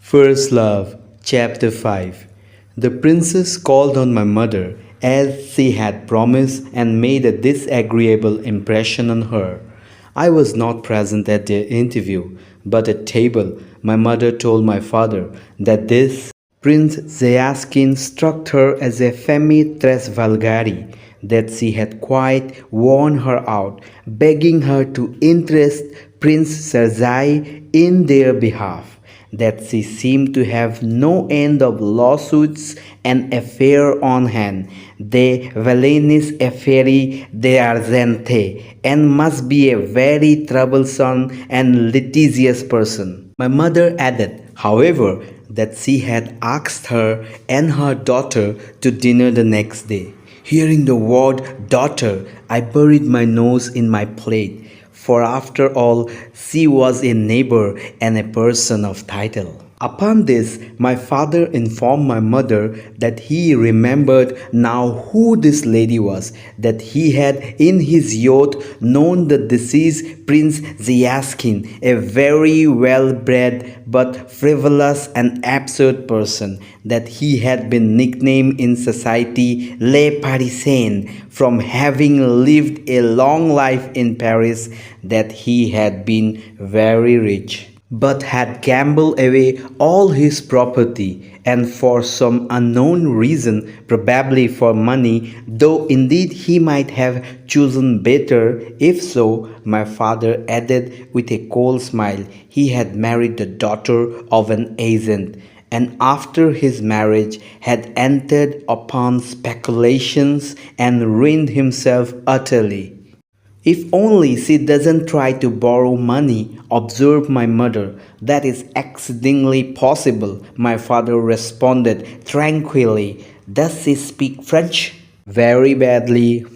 First Love, Chapter 5. The princess called on my mother as she had promised and made a disagreeable impression on her. I was not present at the interview, but at table my mother told my father that this Prince Zayaskin struck her as a femme tres vulgari, that she had quite worn her out, begging her to interest Prince Serzai in their behalf, that she seemed to have no end of lawsuits and affair on hand, de villainous affairs d'argent, and must be a very troublesome and litigious person. My mother added, however, that she had asked her and her daughter to dinner the next day. Hearing the word daughter, I buried my nose in my plate, for after all, she was a neighbor and a person of title. Upon this, my father informed my mother that he remembered now who this lady was, that he had in his youth known the deceased Prince Zayaskin, a very well-bred but frivolous and absurd person, that he had been nicknamed in society Le Parisien from having lived a long life in Paris, that he had been very rich, but had gambled away all his property, and for some unknown reason, probably for money, though indeed he might have chosen better. If so, my father added with a cold smile, he had married the daughter of an agent, and after his marriage had entered upon speculations and ruined himself utterly. If only she doesn't try to borrow money, observed my mother. That is exceedingly possible, my father responded tranquilly. Does she speak French? Very badly.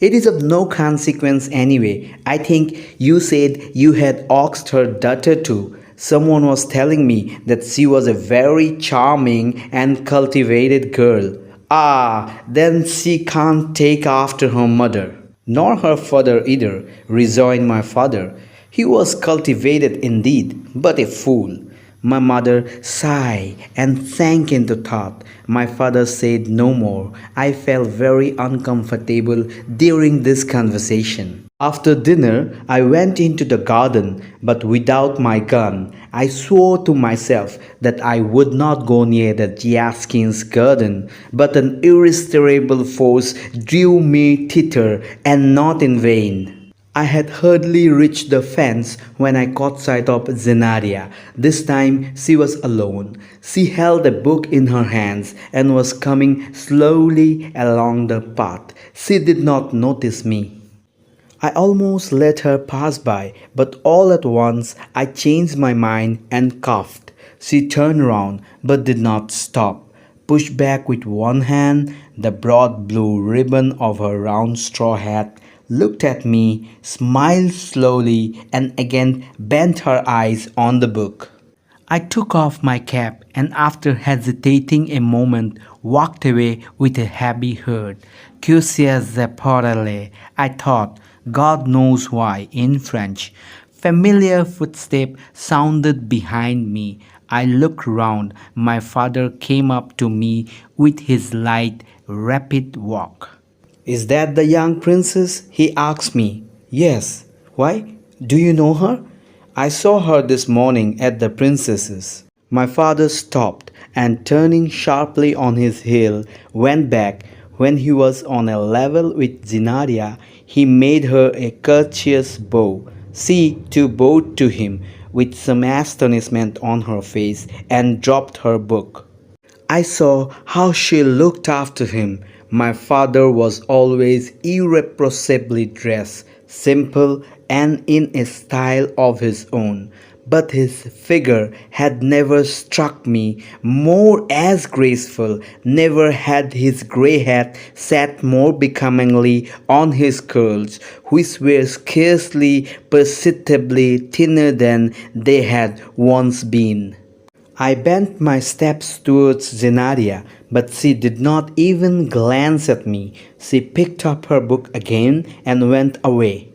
It is of no consequence anyway. I think you said you had asked her daughter to. Someone was telling me that she was a very charming and cultivated girl. Ah, then she can't take after her mother. Nor her father either, rejoined my father. He was cultivated indeed, but a fool. My mother sighed and sank into thought. My father said no more. I felt very uncomfortable during this conversation. After dinner, I went into the garden, but without my gun. I swore to myself that I would not go near the Giaskin's garden, but an irresistible force drew me thither, and not in vain. I had hardly reached the fence when I caught sight of Zenaria. This time she was alone. She held a book in her hands and was coming slowly along the path. She did not notice me. I almost let her pass by, but all at once I changed my mind and coughed. She turned round, but did not stop. Pushed back with one hand the broad blue ribbon of her round straw hat, looked at me, smiled slowly, and again bent her eyes on the book. I took off my cap and after hesitating a moment walked away with a heavy heart. Que c'est parler, I thought, God knows why, in French. Familiar footsteps sounded behind me. I looked round. My father came up to me with his light, rapid walk. Is that the young princess? He asked me. Yes. Why? Do you know her? I saw her this morning at the princess's. My father stopped and turning sharply on his heel went back. When he was on a level with Zinaria, he made her a courteous bow. She too bowed to him with some astonishment on her face and dropped her book. I saw how she looked after him. My father was always irreproachably dressed, simple and in a style of his own, but his figure had never struck me more as graceful, never had his grey hat sat more becomingly on his curls, which were scarcely perceptibly thinner than they had once been. I bent my steps towards Zenaria, but she did not even glance at me. She picked up her book again and went away.